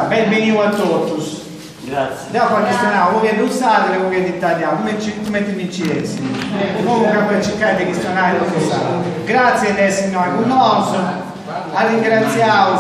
Benvenuto a tutti. Grazie. Dopo questionare, voi che usate, voi che italiano, come ti dici? Comunque per cercare di questionare lo che sa. Grazie del Signore con noi, a ringraziamo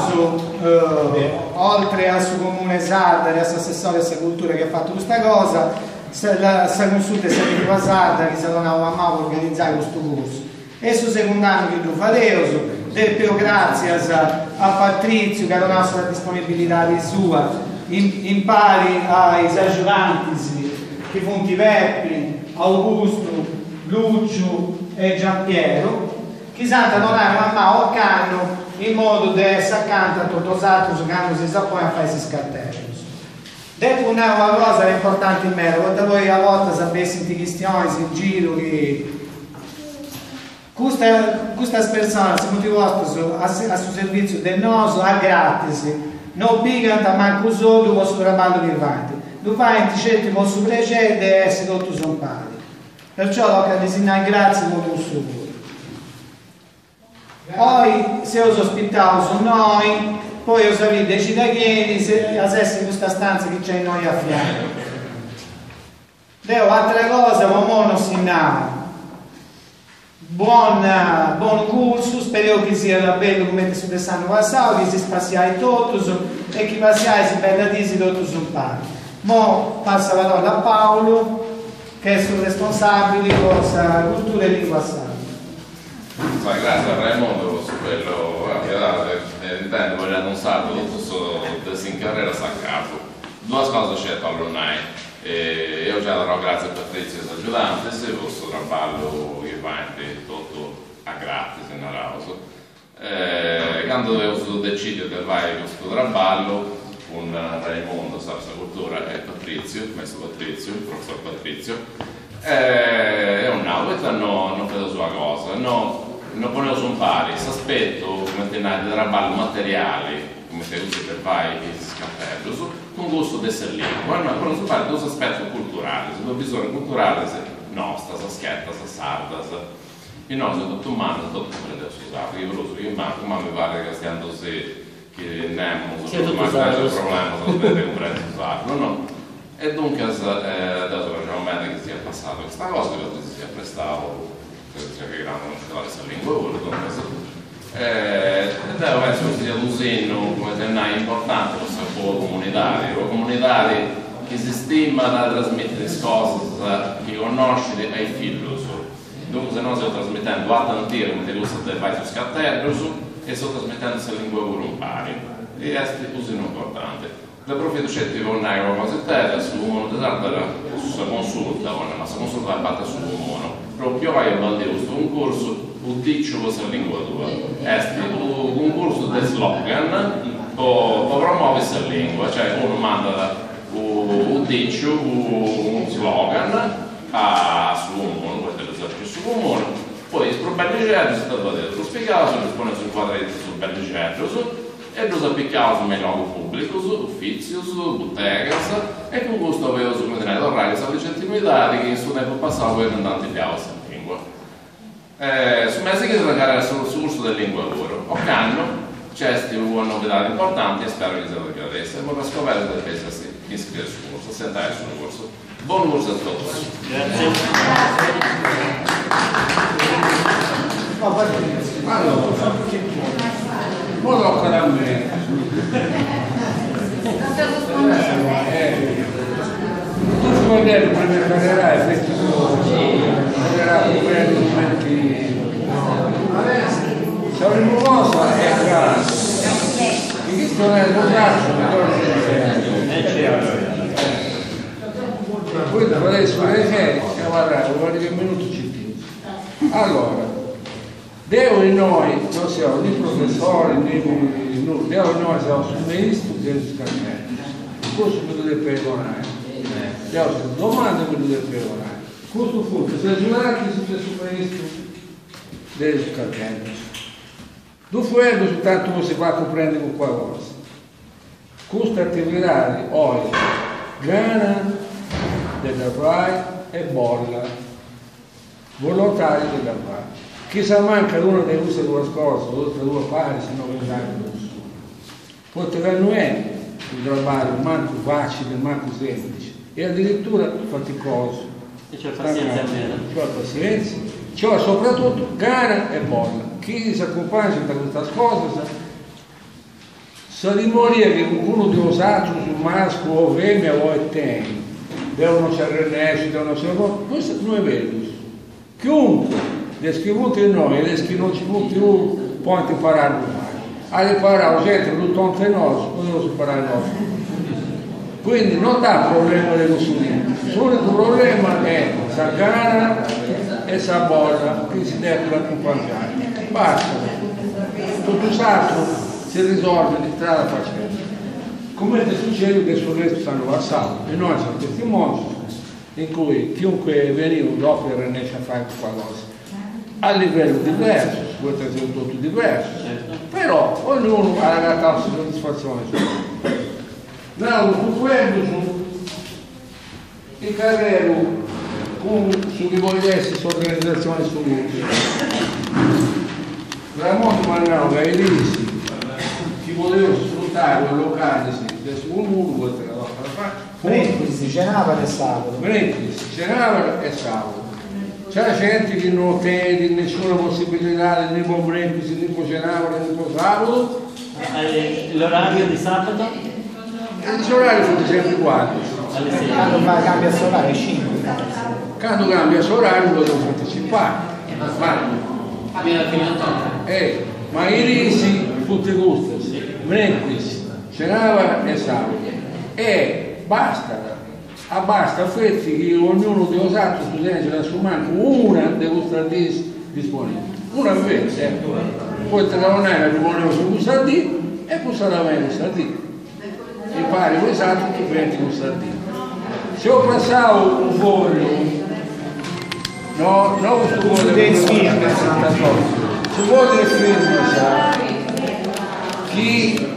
oltre al suo comune Sarda e al suo assessore alla cultura che ha fatto questa cosa, la consulta è stata Sarda che si è donato a me per organizzare questo corso. E sul secondo anno che tu fate, del più grazie a Patrizio che ha donato la disponibilità di sua, impari ai aggiunti che sono Verpi, Augusto, Lucio e Giampiero, che sanno donare a mamma o canno in modo da essere accanto a tutti gli altri che hanno si sapone a fare questi cartelli. Dopo una cosa importante in me, quando voi a volte sapete di questioni in giro che queste persone si motivano a suo servizio del nostro a gratis, non picano manco solo vostro traballo che fate. Tu fai in certi il vostro piacere e essere tutti sono pari. Perciò lo che designare grazie con il vostro cuore. Poi se us ospitavo su noi, poi us avete i cittadini, se avessi questa stanza che c'è noi a fianco. Devo altre cose, ma non si innava. Buon corso, spero che sia bello come sto pensando passato, che si spaziai tutti e che passiai si bellatisi tutti sul parco. Mo passa la parola a Paolo, che è il responsabile di cosa cultura e lingua sarda. Grazie a Raimondo su quello che intendo voglio un salto tutto questo in carriera a capo. Due cose scelte all'online. Io già darò grazie a Patrizio Aggiulante se il vostro traballo che va tutto a gratis in arauso. Quando ho deciso di fare questo traballo con Raimondo, Sarsa Cultura e Patrizio, il maestro Patrizio, il professor Patrizio, è un altro, non vedo sua cosa, non ponevo su un pari, questo aspetto come tenere di traballo materiali, come se usi per fare i scappelli, con gusto di essere lingua, no, però si parla di due aspetti culturali, se bisogna culturale, nostra, sa schietta, sa sarda, e noi siamo tutto umano, tutto prende a usare, io manco, ma mi pare che stiamo così, che nemmeno, ma c'è il problema, non deve comprendere usarlo, no? E dunque, adesso facciamo bene che sia passato questa cosa, che si sia prestato, che grande non c'è la lingua, penso che sia un segno come se non è importante lo sapore comunitario che si stima da trasmettere cose che conosci ai figli. Dunque se noi stiamo trasmettendo a tantire come te lo state fare su scattello e sto trasmettendo questa lingua volontari e questo è così importante. Da profilo c'è una cosa terra su uno sulla consulta, la sua consulta è fatta su uno. Proprio vai a bandire un corso un dicio questa lingua tua. È un corso di slogan per promuovere questa lingua, cioè uno manda un dicio, un slogan su un mondo, questo è l'esercizio su un mondo, poi il belligerno si tratta di spiegare, si dispone sul quadretto sul belligerno e lo appiccato nei luoghi pubblici, uffici, bottegas e con questo avevo su come tenere l'orario, le centimilità che in suo tempo passato poi non tanti piava questa lingua. Su mezzi che si raggiungere sul corso della lingua loro, o canno, c'è una novità importante e spero che sia da adesso e vorrei scoprire se deve iscrivere sul corso, sentare sul corso. Buon corso a tutti. Grazie. Allora, buon ancora a me. Tu ci vuoi dire prima che pagherai questi pagherai per documenti. Se avremo cosa è grazie. E questo non è il contratto, poi adesso le ferie stiamo parlando, qualche minuto ci dico. Allora, devo in noi, non siamo né professori né nulla, devo in noi siamo studenti del scambio. Il corso che deve pregonare, devo fare domande che deve pregonare. Questo punto, se aggiungete siete studenti del scambio. Dopo è soltanto você vai compreendere con qualcosa. Questa attività oggi, Gana della RAI e Bolla, volontari della RAI. Chi sa manca uno dei queste due scorse, oltre due pari, se non vediamo nessuno. Potranno il trabalho manco facile, manco semplice, e addirittura faticoso. E c'è pazienza almeno. C'è pazienza, c'è soprattutto gara e bolla. Chi si accompagna da queste cose sa di morire che uno di usato su maschio o femmina o tem, devono essere devono essere questo non è vero. Chiunque le scrivuto in noi e le scrivono più può imparare mai. A imparare gente tutto anche noi, non si imparare noi. Quindi non dà problema alle consulenze, l'unico problema è sa gara e sa bolla che si deve accompagnare. Basta, tutto l'altro si risolve di strada facendo. Come ti succede che sul resto stanno passando e noi siamo testimoni in cui chiunque veniva dopo riesce a fare qualcosa a livello diverso, può essere tutto diverso, però ognuno ha la sua soddisfazione. Now, su quello, il carrero su chi volesse organizzazione studenti. Ramon Mannau, che disse, chi voleva sfruttare i locali, adesso uno vuole fare. Brindisi, cenava e sabato. Brindisi, cenava e sabato. C'è gente che non tiene nessuna possibilità di né buon brindisi, né buon cenava, né buon sabato. L'orario di sabato? Gli orari sono sempre uguali. Alle 6. Quando cambia solare 5. Quando cambia l'orario lo devo anticipare. Ma i risi tutti gusti, brindisi, cenava e sabato. E basta. Basta fetti che ognuno di usato studente la sua manca una degustatrice disponibile. Una vez, poi te la non è la disponibile su gustativo e poi sarà bene gustativo. E pare usato che prendi gustativo. Se ho passato un foglio, no, non questo foglio del film, su foglio del film, sa, chi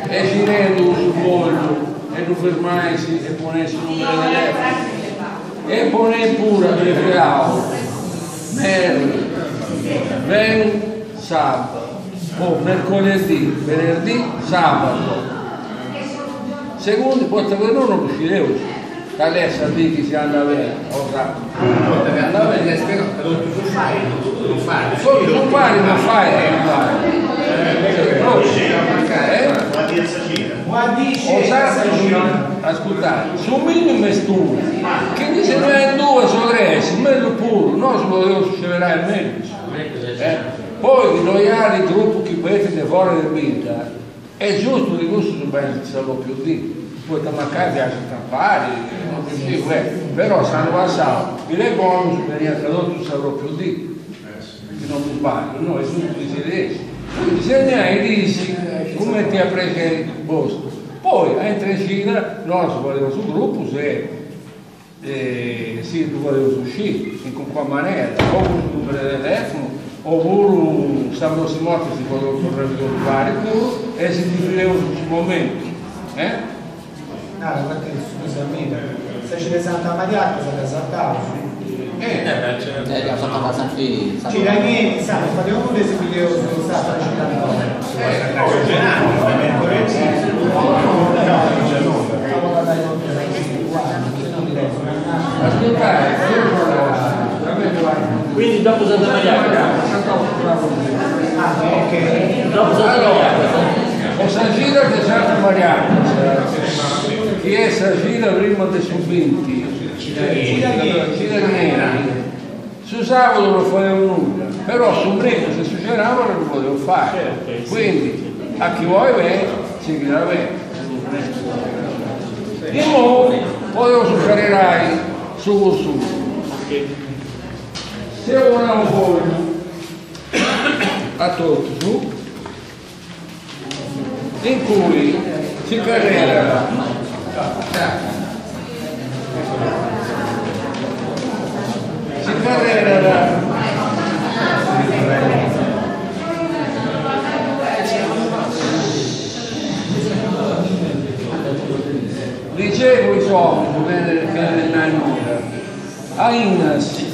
è girando sul foglio e non fermarsi e ponesse il numero di telefono e pone pure preferato sabato o mercoledì, venerdì, sabato. Secondo potete non riusciremo da lei sa di che si andava bene o sabato solo su pari non fai ascoltate, su un minimo è stupido, che dice non è due, sono tre, si meglio pure, non si poteva succederà il meglio. Poi noi altri gruppi che vedete fuori del vita, è giusto di questo si sarà più di, poi da mancare piace stampare, però sanno passati, i bonus veniva tradotto sarà più di, che non mi sbaglio, no, è giusto di si riesce. Quindi se ne hai dici come ti ha preso il posto. Poi a Entrecina noi si voleva sul gruppo se si voleva uscire in qualche maniera, o con il numero di telefono, oppure stavano si morti si voleva tornare a fare e si divideva sul momento. Scusami, se ci Santa Maria cosa ne saltavo? La Santa Casa qui. Ci dai miei, sai, facciamo pure se mi devo usare Quindi dopo Santa Maria. ok. Dopo Santa Maria. O Sagina che Santa Maria. Chi è Sagina prima dei subinti? Su sabato non facevo nulla, però su un breve se succedeva non lo potevo fare. Quindi a chi vuoi bene, si viene bene. Di nuovo potevo soffererai su consumo. Se una voglio a tutti su, in cui si carrera ricevo i soldi che Aina si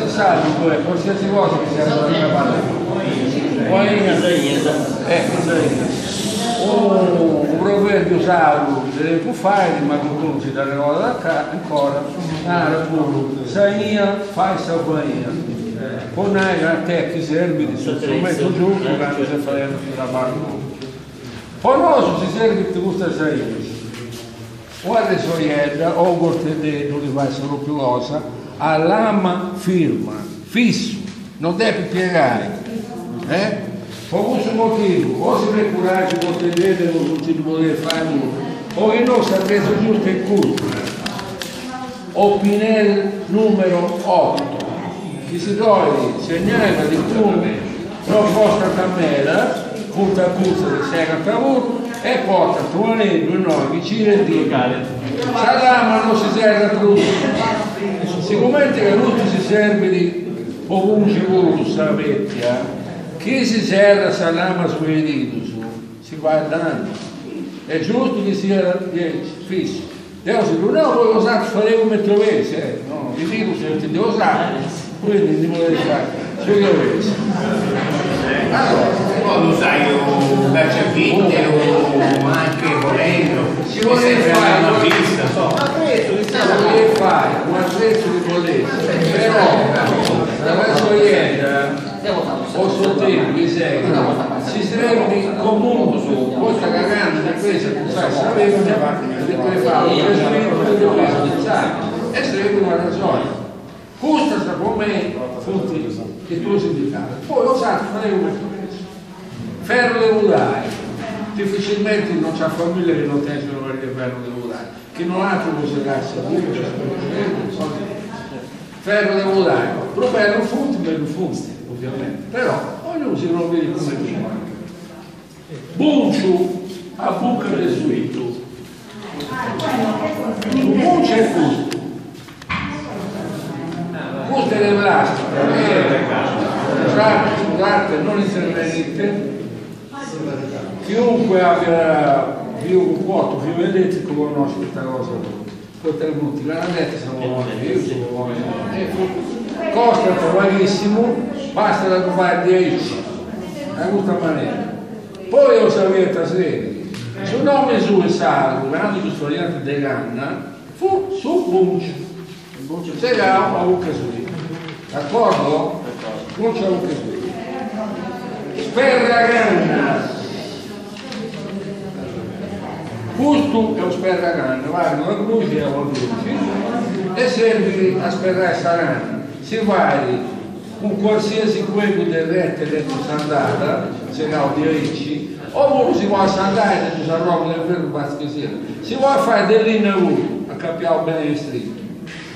sa dove qualsiasi cosa che sia da una parte. Un proverbio usato delle puffaie, ma qualcuno si dà le robe da qua ancora. Saia fai sabaia. Con a te che serve di strumento giusto, quando si fa la parte. Poi si serve di questa saia. Guarda soieda, o gortede non li vai solo più rosa, a lama firma, fisso, non deve piegare. Per questo motivo, o si deve curare con te vedere o non si vuole fare nulla, o che non si è preso giusto il culto. O Pinel numero 8, che si toglie segnale di come proposta cammella, punta a puzza che sega a cavolo, e porta tuonendo in noi vicino e dico Salama non si serve più, sicuramente che tutto si serve di ovunque voluto sapete. Chi si serve salama sui diti si va andando, è giusto che sia fisso. Devo dire, no, voi osate fare come trovese, no, vi dico se ti devo usare, quindi non volete fare, se dovessi. Allora, quando sai un cacciavite o anche volendo, si vuole fare una pista, un attrezzo di bolletta, però la raccoglienda o sottile di seguito si serve comunque questa cagata di presa che sai sapere di quelle fare e serve una ragione questa sta con me tutti che tu sindicati poi lo sa fare come ferro devo dare difficilmente non c'è famiglia che non tengono il ferro devo dare che non ha come userarsi ferro devo dare però bello funti ovviamente, però ognuno si non vede come prima. Bunciu a buca del suito. Bunciu è questo. Questo è l'elastico. Scusate, non intervenite. Chiunque abbia più un vuoto, più elettrico conosce questa cosa. Potremmo la netta siamo costa pochissimo, basta da trovare 10 in questa maniera. Poi lo sapete seri, se non misura salvo, quando tu sfogliate di canna, fu su buncio. Se la una buca su. D'accordo? Buncio a buca su. Sperraganna. Questo è un sperraganna, vanno la luce e la luce. E serve a sperrare sta canna. Si vai con qualsiasi quello del rete dentro sandata, se no di ricci, o si vuole sandare dentro la roba del vero basta che sia. Si vuole fare dell'inna a capiamo bene stretto,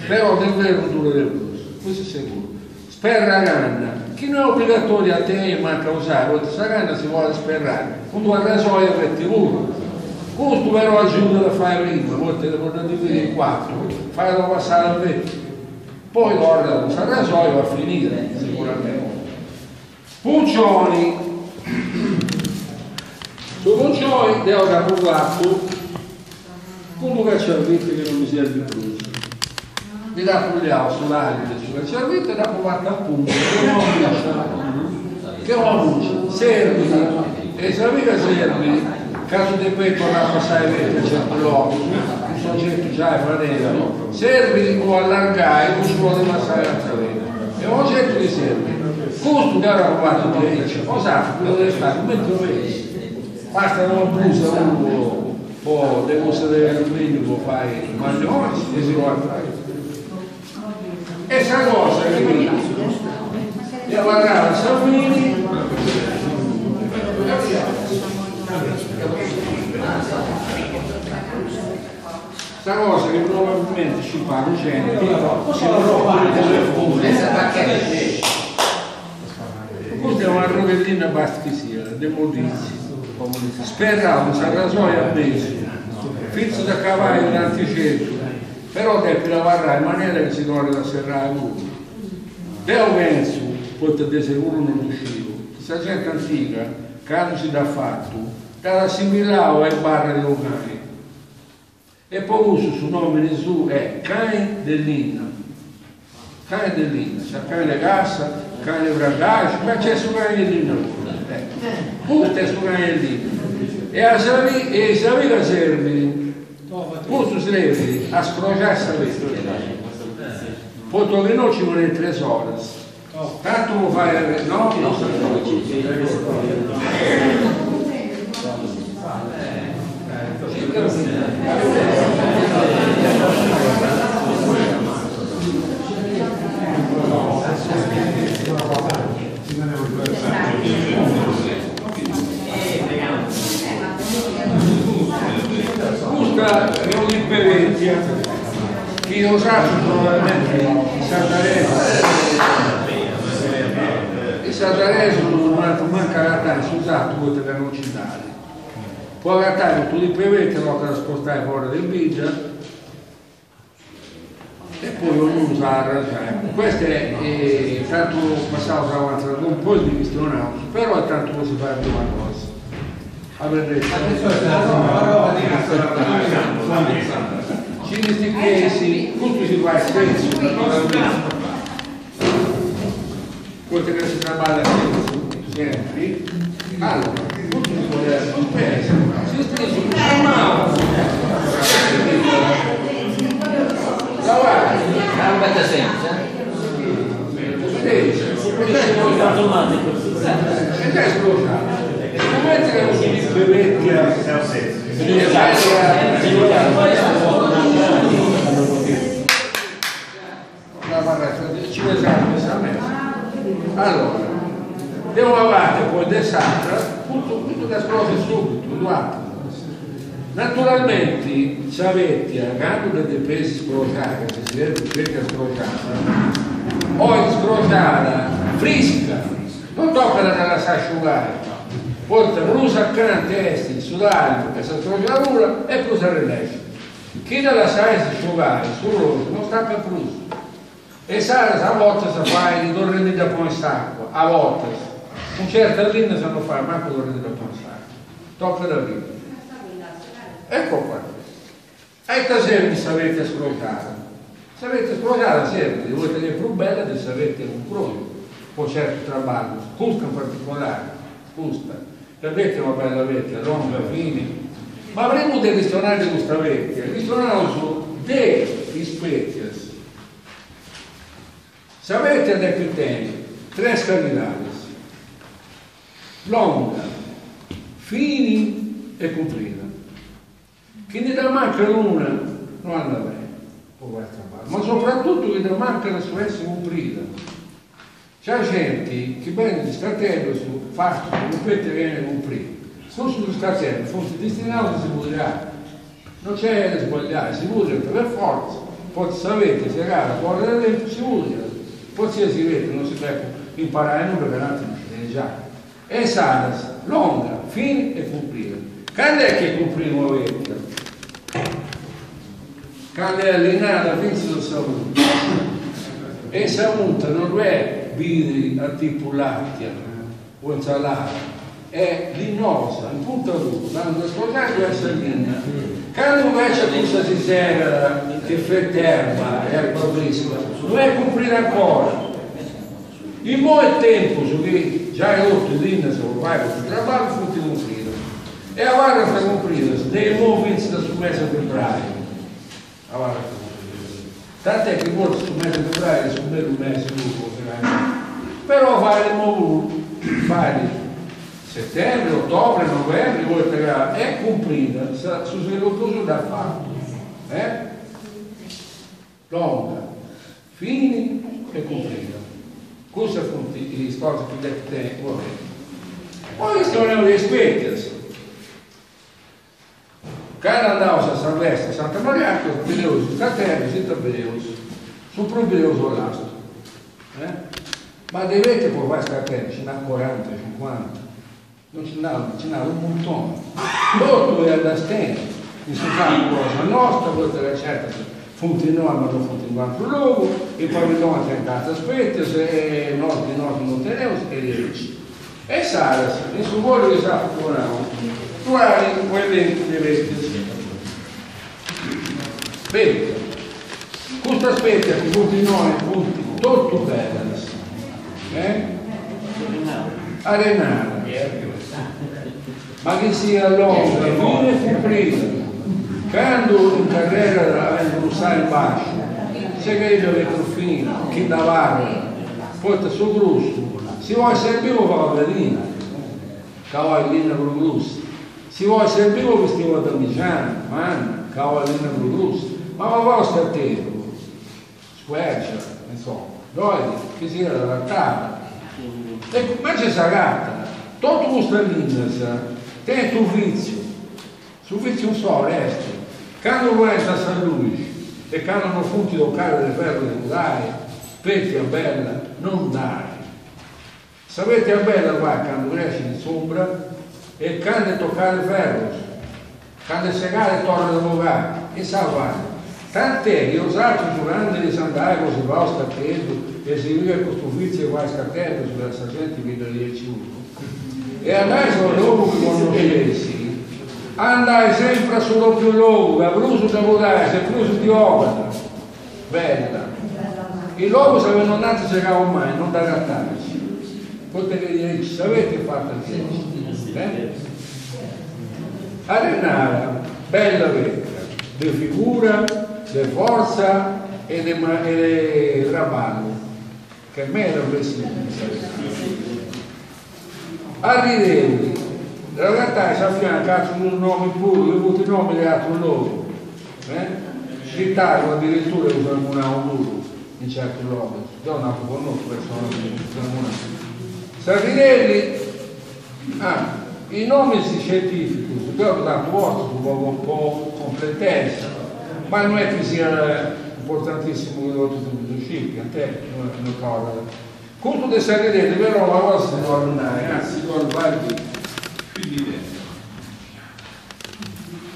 però del vero duro del blues, questo è sicuro. Sperra canna, chi non è obbligatorio a te manca usare, questa canna si vuole sperrare, con due rasoie per TV. Questo però aiuta a fare prima, poi te ne potete dividere in 4, farlo passare al vecchio. Poi guarda, questo rasoio va a finire sicuramente. Puncioni. Su puncioni devo dare un gatto con un cacciavite che non mi serve più. Mi dà pugliato sull'alito sul cacciavite e dopo guarda appunto che ho luce. Servi, e se mica servi, caso di poi tornare a passare il vetro c'è quello il soggetto già è franello servi o allargare o si vuole passare la travetta e un oggetto che serve questo che ora provato di dice cosa deve stare come dovessi basta una blusa un po' le cose dell'alluminio può fare i maglioni e si vuole fare e questa cosa che e guardare Salvini questa cosa che probabilmente ci fa gente si questa è una rovellina basta che sia demolizzi sperravo se rasoia a mesi fizzo da cavallo in anticeto però devi lavorare in maniera che si torna da serrare uno devo penso poi di sicuro non uscivo questa gente antica che non si dà fatto da assimilare le barre locali e poi uso su nome di su è Cain dell'Inna cane dell'Inna, c'è cane cassa, cane bragage, ma c'è su cane dell'Inna. Punto è su cane dell'Inna. E se aveva servi, punto si deve a scrociare sta vecchia. Foto che non ci vuole 3 ore. Tanto lo fai, no? Questa è un'imperenza che io sapevo probabilmente il Santarese non manca la taglia su usato voi per non citare poi la taglia tu li prevedi lo trasportare fuori del Bigia e poi ognuno usa la ragione questo è tanto passato davanti un po' di questionario però è tanto così fare più una cosa ci questi chiesi tutto si fa spesso quello che si trabalha sempre allora tutto si può spesso si stringe un mano davanti non mette senso È automatico. e già esplosiamo come che non si bevecchia ci allora devo lavare poi desatra tutto da esplode subito guarda. Naturalmente sapete quando dei pesi scrociati se si vede perché scrociata o scrociata fresca non tocca da lasciare asciugare porta brusa accanto esti sudario e si scrociatura e brusa rilascia chi da lasciare asciugare sul rosso non stacca brusa e sai a volte si fa i torrenti da poi acqua a volte un certo linea si non fa manco i torrenti da poi acqua tocca da lì ecco qua e stasera sapete scrociare sempre voi tenere più bella di sapete un proprio poi certo traballo custa in particolare custa la vecchia è una bella vecchia longa fine ma avremo dei ristoranti di questa vecchia ristorano su dei specchi sapete da più tempo 3 scalinari longa fini e comprida chi ne dà manca l'una non anda bene ma soprattutto che ne manca la sua essere comprida c'è gente che viene di scattello su fatto che viene comprita sono sullo scattello sono destinati a si pudrà non c'è da sbagliare si pudrà per forza poi sapete se gara fuori da dentro si pudrà poi si vede non si deve imparare nulla per l'altro non si deve già e sarà longa fine e comprida quando è che comprimo vecchia quando è allenata penso del saluto e saluto non è vidri a tipo latte o insalata è lignosa in punta dura quando scordare deve essere linea quando invece questa si serve che fa terra e acqua fresca non è comprire ancora in molto tempo su che già è rotto linea se lo fai questo traballo frutti comprire e a guarda sta comprire dei movimenti da su mezzo febbraio tant'è che forse su mezzo febbraio su un mese dopo però fare il movimento fare settembre, ottobre, novembre è comprita su sviluppo da fare longa fini e comprita queste sono le cose che deve poi sono le specie quando andavo a San Vesta, a Santa Maria, vedevo su Caterra, su Probeuso l'astro. Ma dei vecchi può fare Caterra, ce n'ha 40, 50, non ce n'ha un montone. Loro è da stento, in su campo cosa nostra, questa è la certa, funti noi, ma non funti in quanto luogo, e poi mi danno anche in casa aspetta, se nostri non teniamo, e riesci. E Saras, in su volo che sa tu hai quelle che vedi. Vedi, questo aspetta che tutti noi, ultimo, tutto bello, arenare, ma che sia longa, fine cumplita. Quando in carriera avendo usare il bacio, se che io vedo fino, chi lavora, porta sul grusso, si vuole servire con la vedina, cavallina con il grusso, si vuole servire con vestivo da Miciano, manna, cavallina con il grusso, ma la vostra a tempo, squercia, insomma, dove che si era adattata. Ecco, ma c'è sta gatta, tutto questo linea, te tu vizio, su vizio un so, resto. Quando vuoi a San Luigi e quando non funti toccare le ferro di dai, petti a bella, non dai. Sapete a bella qua quando esci di sombra e quando toccare il ferro, quando segare torna da muovere, e sa guarda. Tant'è che usato durante le sandali così va scattendo e si vive questo vizio qua scattendo sulla gente che da 10 e adesso dopo che conoscessi andai sempre sullo più lungo, avrò da volare, se preso di opera, bella. I lobo se non andate se cavo mai, non da grattarci. Potete dire, ci avete fatto il Arenara, bella vecchia, di figura, di forza e di traballo, che me lo pensi. Arrivederci. La realtà si affianca su un nome pure, io ho avuto i nomi di altri loro. L'Italia addirittura usano un auguro in certi luoghi. Io non conosco persone. Sardinelli, i nomi scientifici, però da volte sono un po' completezza, ma non è che sia importantissimo che lo uscire, a te non cosa. Conto di Sardinelli, però la vostra non andare, anzi, guardi.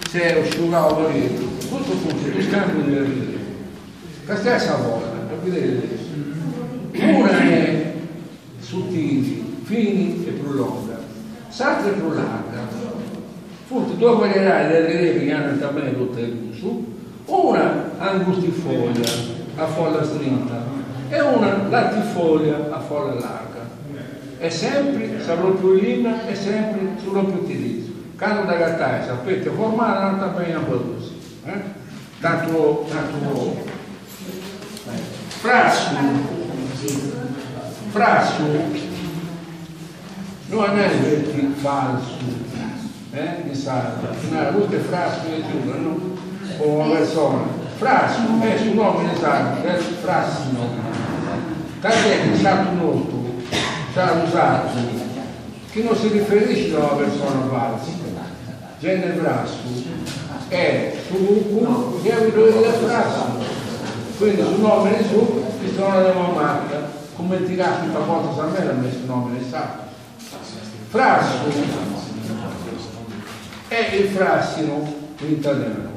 Se asciugavo morire, tutto funziona, tu scambio di vedere. La stessa volta, per vedere una è sottili, fini e più lunga, l'altra è più larga. Forse due varietà delle rete che hanno también tutte le su, una angustifoglia a foglia stritta e una latifoglia a foglia larga. È sempre, sarò più linea, è sempre sullo più utilizzo. Quando da gattare sapete formare non también a prodursi. Tanto frasso non è il falso, in sardo, questo è frasso e giù, no? O una persona. Frasso è sul nome di sardo, è frassino. Tant'è che il sardo nostro già usato, che non si riferisce a una persona falsa. Genere frasso è su che è il frasso, quindi sul nome di su si trova la marca, come tirato una volta a me l'ha messo il nome di sardo. Frasso è il frassino in italiano.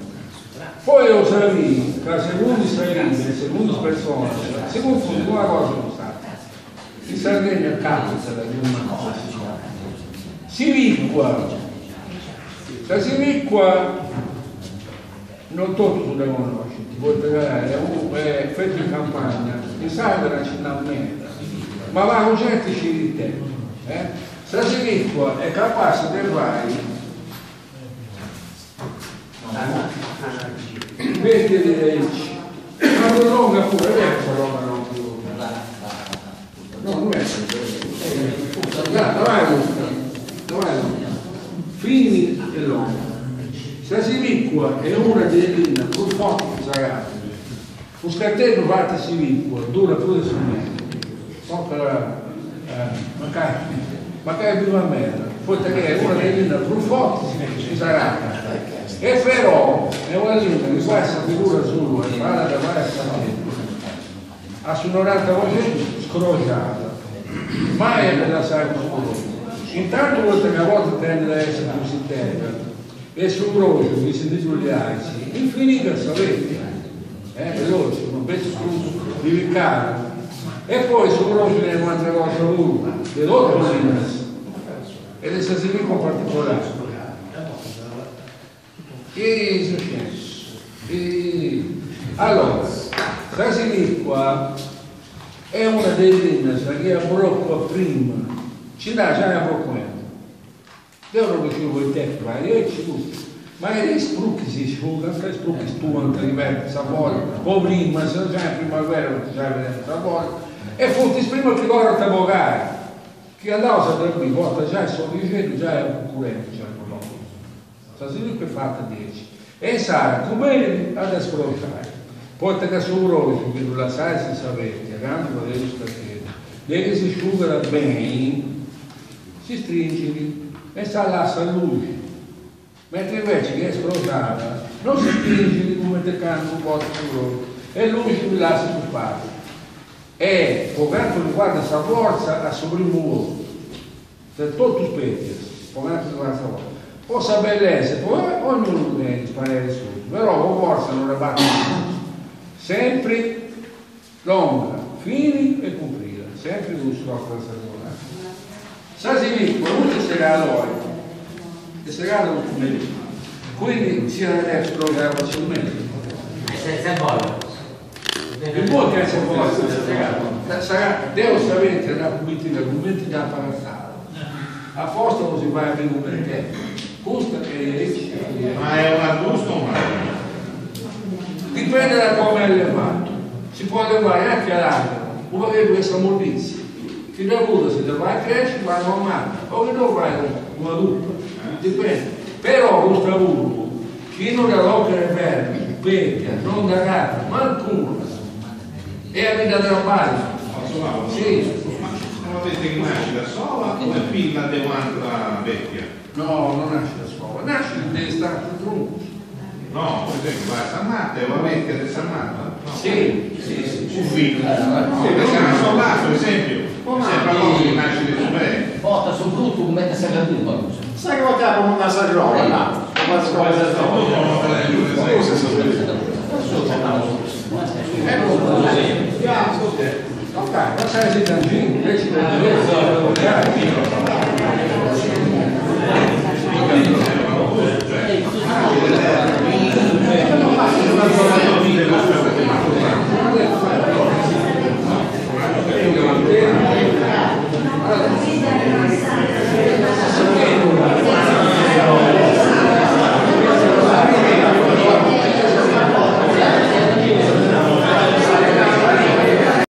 Poi lo sapevi che secondo i stranieri, secondo le persone, secondo una cosa non sa. In Sardegna capita di una cosa. Sivicqua. La Sivicqua non tutti le conosci, ti puoi regalare, è fatto in campagna, in Sardegna c'è una meta, ma va con certi ciritelli. La Sivicqua è capace di fare 20 di legge, ma non longa pure, adesso longa non più. No, non è davanti. Fini e longa. La Sivicqua è una delle linee più forti che sarà. Un scattello parte Sivicqua dura più di 6 mesi. Magari più a merda. Poi è una delle linee più forti che sarà. E però è una linea che questa figura sua e parla da questa a su 90% scrociata. Mai è della sacra. Intanto questa che a volte tende ad essere più sintetica e sul croce vi sentite gli arci infinita sapete veloce un pezzo di vicare e poi sul croce viene un'altra cosa lunga dell'altro ed è Sivicqua in particolare allora la Sivicqua è una delle linee che è brocco prima, ci dà già una brocco. Devo riuscire con il tempo, ma io ci gusto. Ma i sprucchi si asciugano, i sprucchi stuano tra i verdi, sapore, o prima, se non c'è in primavera, non c'è vedere sapore, e futti prima che loro a bogare, che all'ausa tra cui porta già il sorriso, già è un concorrente, già con loro. Sta sviluppo è fatta 10. E sa, come ad esplorare, porta che su rosso, che non la sai se sapete, avanti con le stacchette, che si asciugano bene, si stringe e sta là, sa luce. Mentre invece che è esplosata non si stringe come te canto un po' di loro e lui si lascia sul spazio e per quanto riguarda questa forza a sovremuro per tutti i specchi per quanto riguarda questa forza può sapere poi ognuno deve sparare su però la forza non la batte sempre longa fini e comprida sempre lui sulla forza sa si vede quello sarà l'olio e sarà l'olio quindi si deve esplodere facilmente senza voglia il buon che se sarà devo sapere che la commenti da parazzare a forza non si va a venire per te questo è Ma è un arbusto o dipende da come è levato si può levare anche all'albero una che questa mollizia che da avuto se va a crescere va a normale o che non vai una dupla dipende però questo avuto chi non ha l'occhio verde pecca non da gatta ma alcuna e a vita della pagina sì non avete che nasce da sola o è figlia di un'altra vecchia? no non nasce da sola nasce deve stare più tronco No, per esempio la San Marta è una vecchia di San Marta? No. sì Un figlio perché non sono là per esempio sempre l'uomo che nasce di super porta sul frutto come mette sempre più Sai che vota come una sagrola là? Come scuola da ok, ma sai se